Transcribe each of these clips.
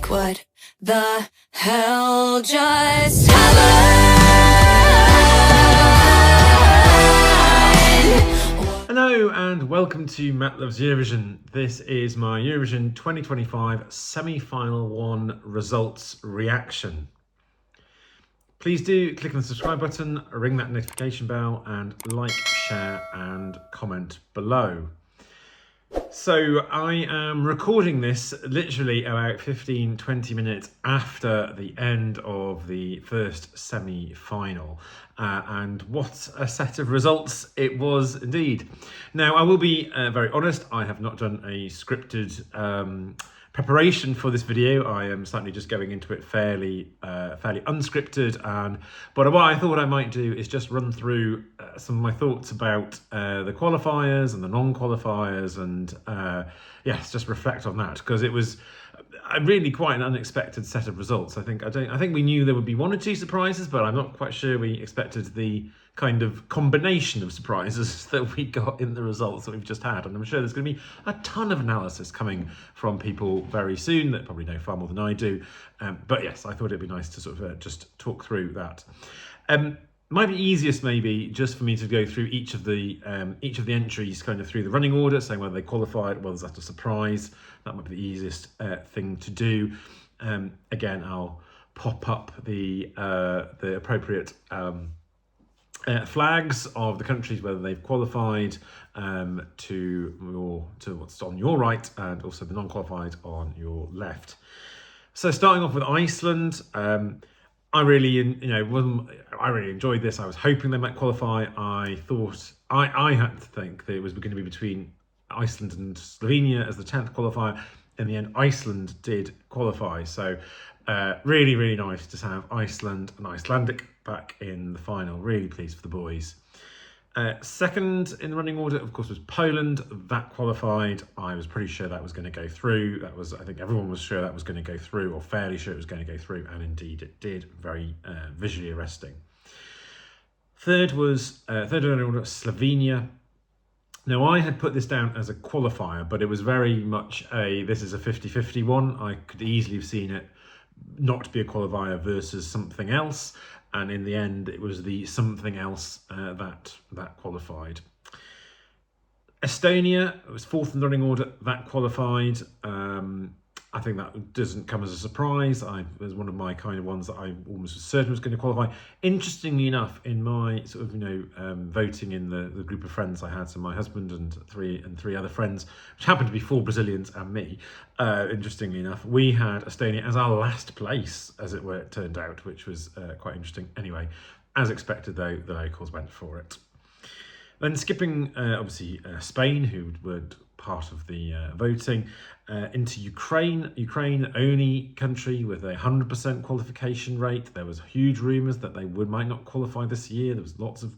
like, what the hell just happened? Hello and welcome to Matt Loves Eurovision. This is my Eurovision 2025 semi-final one results reaction. Please do click on the subscribe button, ring that notification bell and like, share and comment below. So I am recording this literally about 15-20 minutes after the end of the first semi-final. And what a set of results it was indeed. Now I will be very honest, I have not done a scripted preparation for this video. I am slightly just going into it fairly unscripted, but what I thought I might do is just run through some of my thoughts about the qualifiers and the non-qualifiers, and yes, just reflect on that, because it was really quite an unexpected set of results. I think we knew there would be one or two surprises, but I'm not quite sure we expected the kind of combination of surprises that we got in the results that we've just had. And I'm sure there's going to be a ton of analysis coming from people very soon that probably know far more than I do. But yes, I thought it'd be nice to sort of just talk through that. Might be easiest maybe just for me to go through each of the entries kind of through the running order, saying whether they qualified, whether that's a surprise. That might be the easiest thing to do. Again, I'll pop up the appropriate flags of the countries, whether they've qualified, to what's on your right, and also the non-qualified on your left. So starting off with Iceland, I really enjoyed this. I was hoping they might qualify. I thought I had to think that it was going to be between Iceland and Slovenia as the 10th qualifier. In the end, Iceland did qualify. So really, really nice to have Iceland and Icelandic back in the final. Really pleased for the boys. Second in the running order, of course, was Poland. That qualified. I was pretty sure that was going to go through. I think everyone was sure that was going to go through, or fairly sure it was going to go through, and indeed it did. Very visually arresting. Third in the running order, Slovenia. Now, I had put this down as a qualifier, but it was very much this is a 50-50 one. I could easily have seen it not be a qualifier versus something else. And in the end, it was the something else that qualified. Estonia, it was fourth in the running order, that qualified. I think that doesn't come as a surprise. It was one of my kind of ones that I almost was certain was going to qualify. Interestingly enough, in my sort of voting in the group of friends I had, so my husband and three other friends, which happened to be 4 Brazilians and me. Interestingly enough, we had Estonia as our last place, as it were, it turned out, which was quite interesting. Anyway, as expected though, the locals went for it. Then skipping, obviously, Spain, who were part of the voting, into Ukraine. Ukraine, the only country with a 100% qualification rate. There was huge rumours that they might not qualify this year. There was lots of,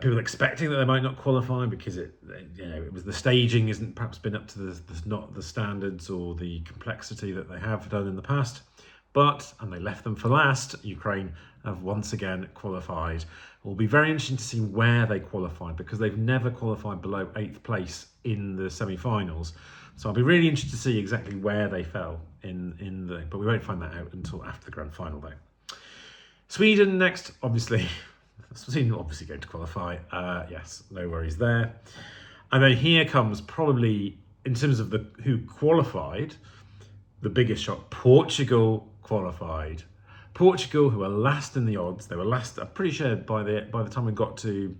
people expecting that they might not qualify because it was the staging isn't perhaps been up to not the standards or the complexity that they have done in the past. And they left them for last. Ukraine have once again qualified. It will be very interesting to see where they qualified, because they've never qualified below 8th place in the semi-finals. So I'll be really interested to see exactly where they fell but we won't find that out until after the grand final though. Sweden next, obviously. Sweden obviously going to qualify. Yes, no worries there. And then here comes probably, in terms of who qualified, the biggest shock. Portugal qualified. Portugal, who are last in the odds, they were last. I'm pretty sure by the time we got to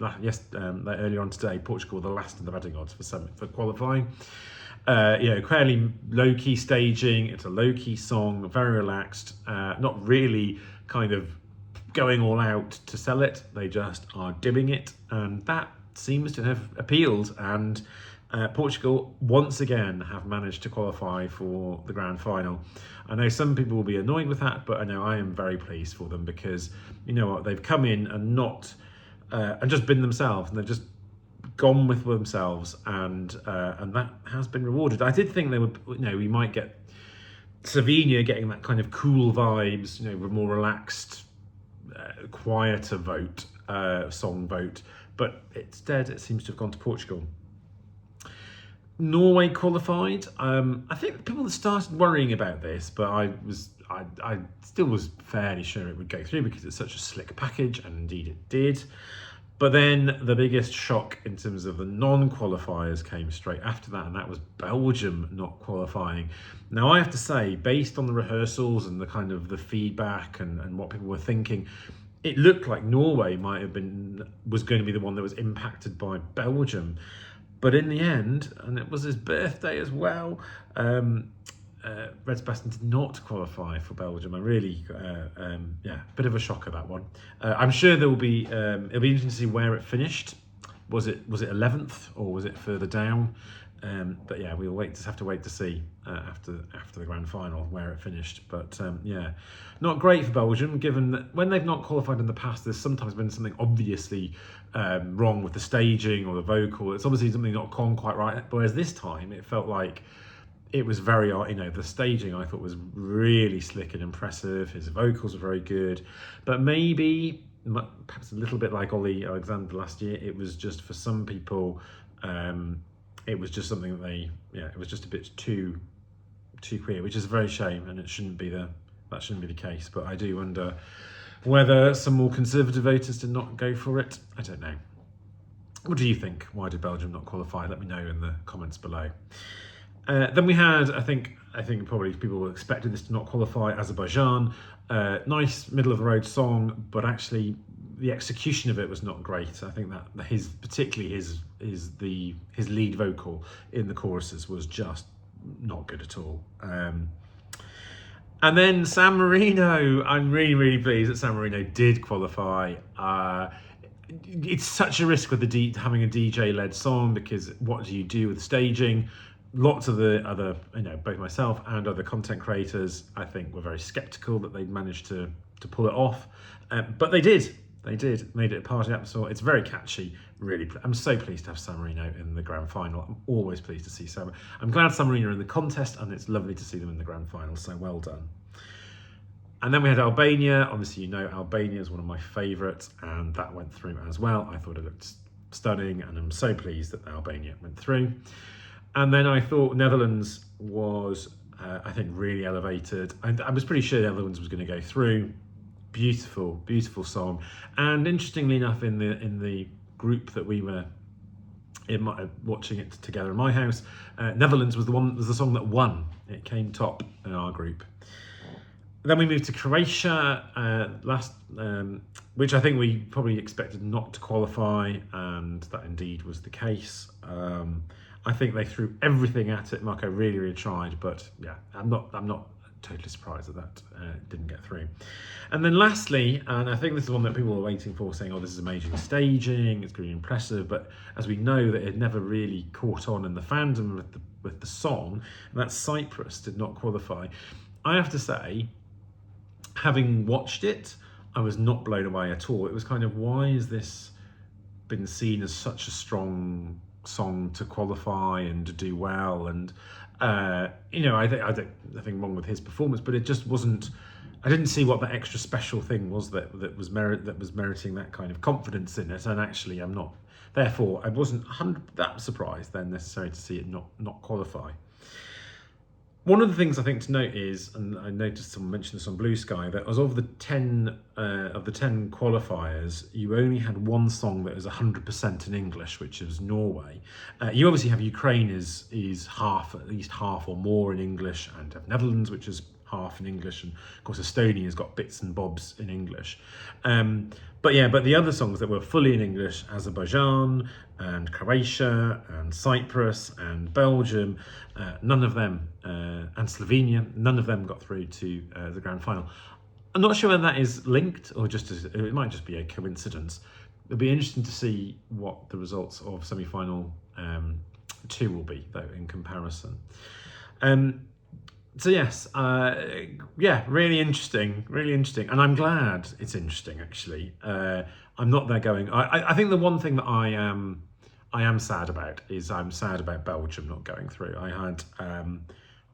earlier on today, Portugal were the last in the betting odds for qualifying. Fairly low key staging. It's a low key song, very relaxed. Not really kind of going all out to sell it. They just are dibbing it, and that seems to have appealed. And Portugal once again have managed to qualify for the grand final. I know some people will be annoyed with that, but I know I am very pleased for them, because you know what, they've come in and just been themselves, and they've just gone with themselves, and that has been rewarded. I did think they would, we might get Slovenia getting that kind of cool vibes, more relaxed, quieter song vote, but instead it seems to have gone to Portugal. Norway qualified. I think people started worrying about this, but I still was fairly sure it would go through because it's such a slick package, and indeed it did. But then the biggest shock in terms of the non-qualifiers came straight after that, and that was Belgium not qualifying. Now, I have to say, based on the rehearsals and the kind of the feedback and what people were thinking, it looked like Norway was going to be the one that was impacted by Belgium. But in the end, and it was his birthday as well, Red Sebastian did not qualify for Belgium. I really, bit of a shocker, that one. I'm sure there will be. It'll be interesting to see where it finished. Was it 11th or was it further down? But yeah, we'll have to wait to see after the grand final where it finished. But not great for Belgium, given that when they've not qualified in the past, there's sometimes been something obviously wrong with the staging or the vocal. It's obviously something not gone quite right. Whereas this time, it felt like it was very, the staging I thought was really slick and impressive. His vocals were very good, but maybe perhaps a little bit like Ollie Alexander last year, it was just for some people, it was just something that it was just a bit too queer, which is a very shame, and that shouldn't be the case. But I do wonder whether some more conservative voters did not go for it. I don't know. What do you think? Why did Belgium not qualify? Let me know in the comments below. Then we had, I think probably people were expecting this to not qualify, Azerbaijan. Nice middle of the road song, but actually the execution of it was not great. I think that particularly his lead vocal in the choruses was just not good at all. And then San Marino, I'm really, really pleased that San Marino did qualify. It's such a risk with having a DJ-led song, because what do you do with staging? Lots of the other, both myself and other content creators, I think, were very sceptical that they'd managed to pull it off. But they did. They did. Made it a party atmosphere. It's very catchy. Really, I'm so pleased to have San Marino in the grand final. I'm always pleased to see San. I'm glad San Marino are in the contest, and it's lovely to see them in the grand final. So well done. And then we had Albania. Obviously, Albania is one of my favourites, and that went through as well. I thought it looked stunning, and I'm so pleased that Albania went through. And then I thought Netherlands was, I think, really elevated. I was pretty sure Netherlands was going to go through. Beautiful, beautiful song. And interestingly enough, in the group that we were watching it together in my house, Netherlands was the song that won. It came top in our group. Then we moved to Croatia which I think we probably expected not to qualify, and that indeed was the case. I think they threw everything at it. Marco really, really tried, but yeah, I'm not totally surprised that didn't get through. And then lastly, and I think this is one that people were waiting for, saying, "Oh, this is amazing staging. It's going to be impressive," but as we know, that it never really caught on in the fandom with the song, and that's Cyprus did not qualify. I have to say, having watched it, I was not blown away at all. It was kind of, why has this been seen as such a strong song to qualify and to do well? And I think nothing wrong with his performance, but it just wasn't. I didn't see what the extra special thing was that was meriting that kind of confidence in it. And actually, I'm not. Therefore, I wasn't that surprised then necessarily to see it not qualify. One of the things I think to note is, and I noticed someone mentioned this on Blue Sky, that as of the 10 qualifiers, you only had one song that was 100% in English, which is Norway. You obviously have Ukraine is at least half or more in English, and have Netherlands, which is half in English, and of course Estonia's got bits and bobs in English. But the other songs that were fully in English, Azerbaijan and Croatia and Cyprus and Belgium, none of them, and Slovenia, none of them got through to the grand final. I'm not sure whether that is linked or it might just be a coincidence. It'll be interesting to see what the results of semi-final 2 will be, though, in comparison. So yes, really interesting, and I'm glad it's interesting. Actually, I'm not there going. I think the one thing that I am sad about is I'm sad about Belgium not going through.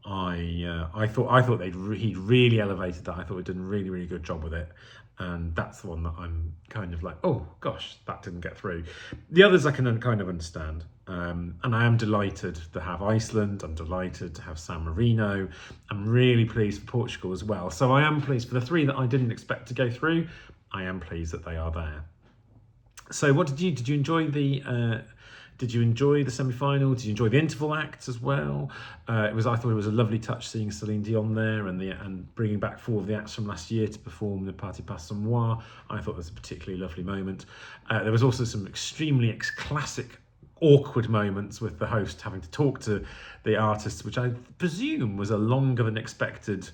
I thought he'd really elevated that. I thought he'd done a really, really good job with it. And that's the one that I'm kind of like, oh gosh, that didn't get through. The others I can kind of understand. And I am delighted to have Iceland. I'm delighted to have San Marino. I'm really pleased for Portugal as well. So I am pleased for the three that I didn't expect to go through. I am pleased that they are there. So what did you enjoy the semi-final? Did you enjoy the interval acts as well? I thought it was a lovely touch seeing Celine Dion there and bringing back 4 of the acts from last year to perform the Parti Pas Sans Moi. I thought it was a particularly lovely moment. There was also some extremely classic awkward moments with the host having to talk to the artists, which I presume was a longer than expected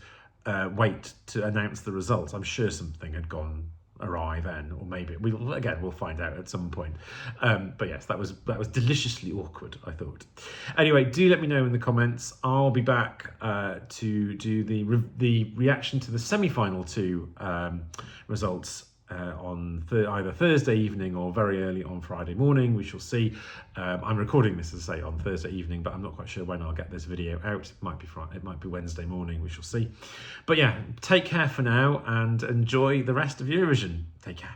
wait to announce the results. I'm sure something had gone awry then, or maybe we'll find out at some point. But yes, that was deliciously awkward, I thought. Anyway, do let me know in the comments. I'll be back to do the reaction to the semi-final 2 results on either Thursday evening or very early on Friday morning. We shall see. I'm recording this, as I say, on Thursday evening, but I'm not quite sure when I'll get this video out. It might be Friday, it might be Wednesday morning. We shall see. But yeah, take care for now and enjoy the rest of Eurovision. Take care.